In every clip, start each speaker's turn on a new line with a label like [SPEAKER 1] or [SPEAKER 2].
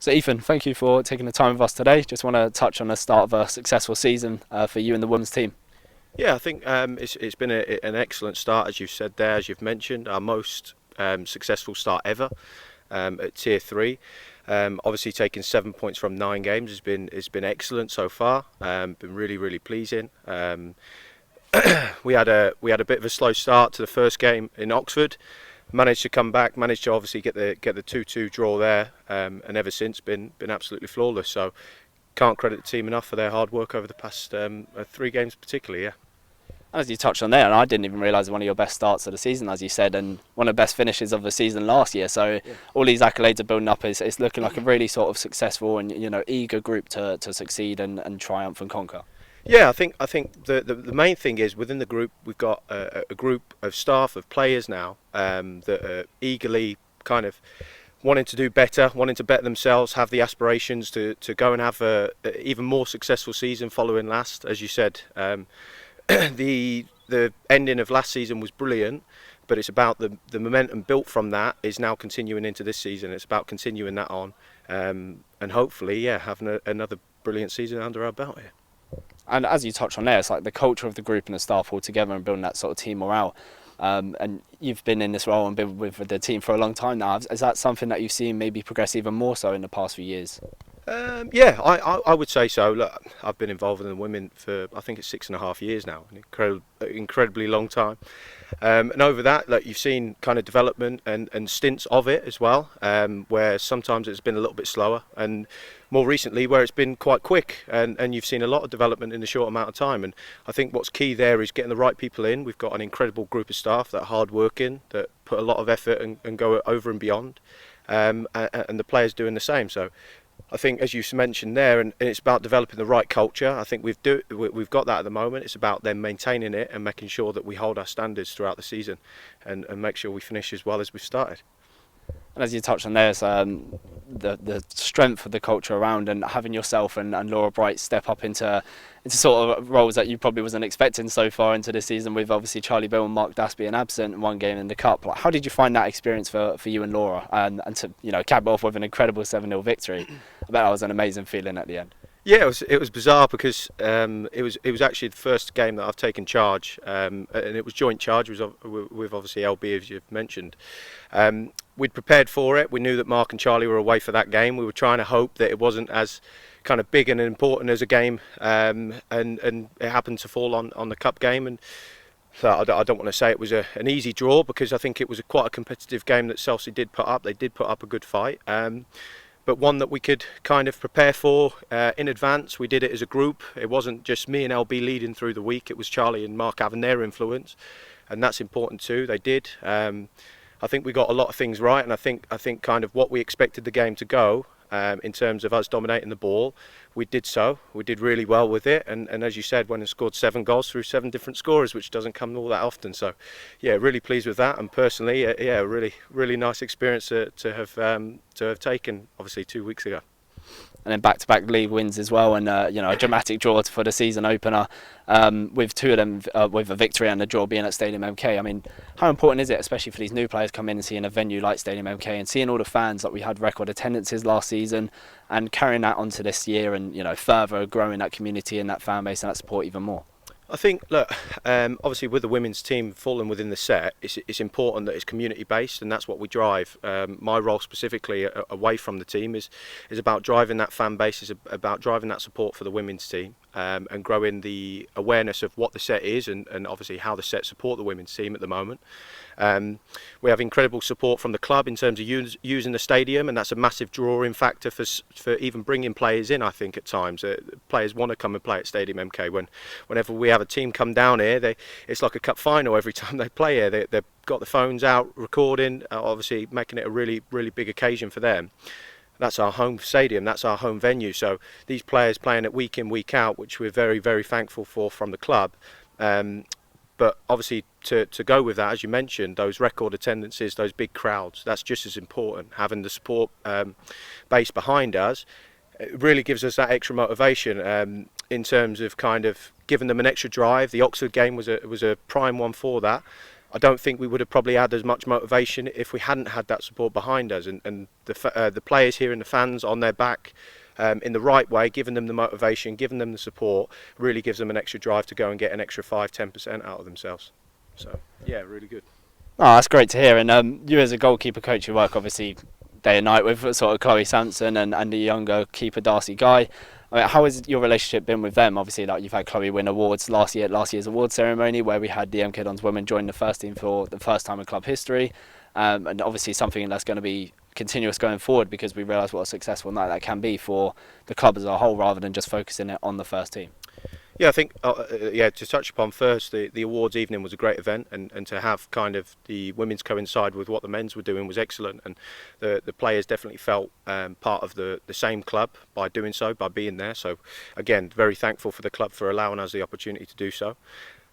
[SPEAKER 1] So Ethan, thank you for taking the time with us today. Just want to touch on the start of a successful season for you and the women's team.
[SPEAKER 2] Yeah, I think it's been an excellent start, as you've said there, as you've mentioned, our most successful start ever at Tier 3. Obviously, taking 7 points from 9 games has been excellent so far. Been really pleasing. We had a bit of a slow start to the first game in Oxford. Managed to come back, managed to obviously get the 2-2 draw there, and ever since been absolutely flawless. So can't credit the team enough for their hard work over the past 3 games, particularly. Yeah.
[SPEAKER 1] As you touched on there, and I didn't even realise one of your best starts of the season, as you said, and one of the best finishes of the season last year. So
[SPEAKER 2] Yeah.
[SPEAKER 1] all these accolades are building up. It's looking like a really sort of successful and eager group to succeed and triumph and conquer.
[SPEAKER 2] Yeah, I think the main thing is within the group we've got a group of staff of players now that are eagerly kind of wanting to do better, wanting to better themselves, have the aspirations to go and have a even more successful season following last. As you said, the ending of last season was brilliant, but it's about the momentum built from that is now continuing into this season. It's about continuing that on, and hopefully, having another brilliant season under our belt here.
[SPEAKER 1] And as you touched on there, it's like the culture of the group and the staff all together and building that sort of team morale. And you've been in this role and been with the team for a long time now. Is that something that you've seen maybe progress even more so in the past few years?
[SPEAKER 2] Yeah, I would say so. Look, I've been involved in the women for I think it's 6.5 years now, an incredibly long time. And over that, like you've seen kind of development and stints of it as well, where sometimes it's been a little bit slower, and more recently where it's been quite quick, and you've seen a lot of development in a short amount of time. And I think what's key there is getting the right people in. We've got an incredible group of staff that are hard working, that put a lot of effort and go over and beyond, and the players doing the same. So I think, as you mentioned there, and it's about developing the right culture. I think we've got that at the moment. It's about then maintaining it and making sure that we hold our standards throughout the season, and make sure we finish as well as we've started.
[SPEAKER 1] And as you touched on there, it's, the strength of the culture around, and having yourself and Laura Bright step up into sort of roles that you probably wasn't expecting so far into this season, with obviously Charlie Bill and Mark Das being absent in one game in the Cup. Like, how did you find that experience for you and Laura, and to cap it off with an incredible 7-0 victory? I bet that was an amazing feeling at the end.
[SPEAKER 2] Yeah, it was bizarre because it was actually the first game that I've taken charge, and it was joint charge with obviously LB, as you've mentioned. We'd prepared for it. We knew that Mark and Charlie were away for that game. We were trying to hope that it wasn't as kind of big and important as a game, and it happened to fall on the cup game. And so I don't want to say it was an easy draw, because I think it was quite a competitive game that Chelsea did put up. They did put up a good fight. But one that we could kind of prepare for in advance. We did it as a group. It wasn't just me and LB leading through the week. It was Charlie and Mark having their influence, and that's important too. They did. I think we got a lot of things right, and I think kind of what we expected the game to go, in terms of us dominating the ball, we did so. We did really well with it, and as you said, went and scored 7 goals through 7 different scorers, which doesn't come all that often. So, yeah, really pleased with that, and personally, a really nice experience to have taken, obviously 2 weeks ago.
[SPEAKER 1] And then back-to-back league wins as well, and a dramatic draw for the season opener, with 2 of them with a victory and the draw being at Stadium MK. I mean, how important is it, especially for these new players coming in and seeing a venue like Stadium MK and seeing all the fans that we had record attendances last season, and carrying that onto this year, and further growing that community and that fan base and that support even more?
[SPEAKER 2] I think, look, obviously with the women's team falling within the set, it's important that it's community based, and that's what we drive. My role specifically away from the team is about driving that fan base, is about driving that support for the women's team, and growing the awareness of what the set is, and obviously how the set support the women's team at the moment. We have incredible support from the club in terms of using the stadium, and that's a massive drawing factor for even bringing players in. I think at times players want to come and play at Stadium MK. Whenever we have a team come down here, it's like a cup final every time they play here. They've got the phones out recording, obviously making it a really big occasion for them. That's our home stadium, that's our home venue. So these players playing it week in, week out, which we're very thankful for from the club. But obviously to go with that, as you mentioned, those record attendances, those big crowds, that's just as important. Having the support base behind us, it really gives us that extra motivation, in terms of kind of giving them an extra drive. The Oxford game was a prime one for that. I don't think we would have probably had as much motivation if we hadn't had that support behind us, and the players here and the fans on their back in the right way, giving them the motivation, giving them the support, really gives them an extra drive to go and get an extra 5-10% out of themselves. So yeah, really good.
[SPEAKER 1] Oh, that's great to hear. And you as a goalkeeper coach, you work obviously day and night with sort of Chloe Sampson and the younger keeper Darcy Guy. I mean, how has your relationship been with them? Obviously, like, you've had Chloe win awards last year's awards ceremony, where we had the MK Dons women join the first team for the first time in club history, and obviously something that's going to be continuous going forward, because we realise what a successful night that can be for the club as a whole, rather than just focusing it on the first team.
[SPEAKER 2] Yeah, I think to touch upon first, the awards evening was a great event, and to have kind of the women's coincide with what the men's were doing was excellent, and the players definitely felt part of the same club by doing so, by being there. So again, very thankful for the club for allowing us the opportunity to do so.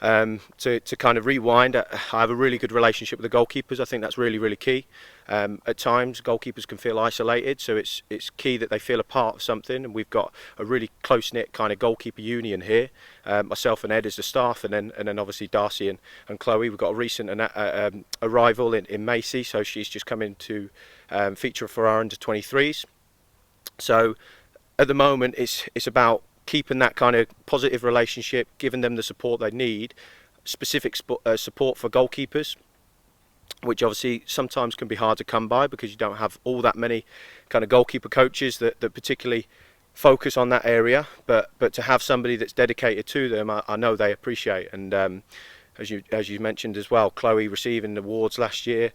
[SPEAKER 2] To kind of rewind, I have a really good relationship with the goalkeepers. I think that's really key. At times, goalkeepers can feel isolated, so it's key that they feel a part of something. And we've got a really close-knit kind of goalkeeper union here. Myself and Ed as the staff, and then obviously Darcy and Chloe. We've got a recent arrival in Macy, so she's just come in to feature for our under-23s. So at the moment, it's about keeping that kind of positive relationship, giving them the support they need, specific support for goalkeepers, which obviously sometimes can be hard to come by because you don't have all that many kind of goalkeeper coaches that particularly focus on that area, but to have somebody that's dedicated to them, I know they appreciate. And as you mentioned as well, Chloe receiving awards last year,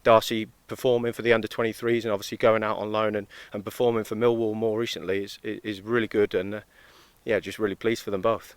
[SPEAKER 2] Darcy performing for the under-23s, and obviously going out on loan and performing for Millwall more recently is really good, and yeah, just really pleased for them both.